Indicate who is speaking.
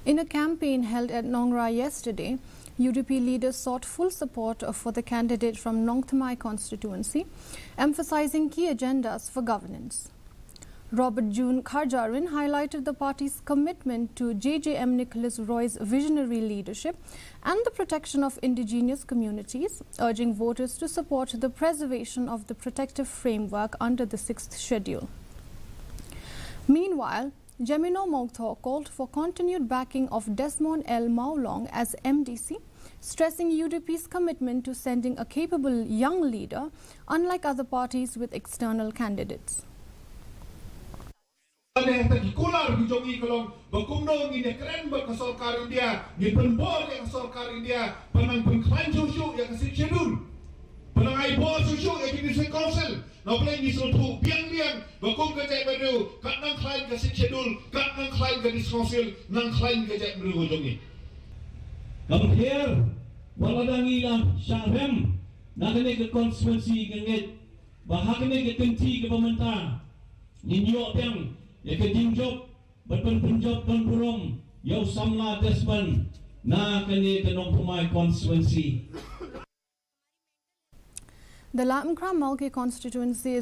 Speaker 1: In a campaign held at Nongthymmai yesterday, UDP leaders sought full support for the candidate from Nongthymmai constituency, emphasizing key agendas for governance. Robert June Kharjarin highlighted the party's commitment to JJM Nicholas Roy's visionary leadership and the protection of indigenous communities, urging voters to support the preservation of the protective framework under the 6th schedule. Meanwhile, Jemino Mogtho called for continued backing of Desmond L. Maulong as MDC, stressing UDP's commitment to sending a capable young leader, unlike other parties with external candidates.
Speaker 2: Kular hujungi kalau berkumdong ini keren berkesorkar India, di penbor yang kesorkar India, penang pengklaim susu yang kasih cedul, penang aibor susu yang kini saya konsel, nak ni seluruh biang berkum kerja baru, kat nang klaim kasih cedul, kat nang klaim kasih konsel, nang klaim kerja baru hujungi.
Speaker 3: Kamkir, waladangilah syarem, nak kena ke konstituensi gengit, bahkan ke kenti ke pemerintah, ninjok yang ya ke jingjok berpenjob berburung yau samla desman na kene ke Nongthymmai constituency.
Speaker 1: The Lamkra Malke constituency is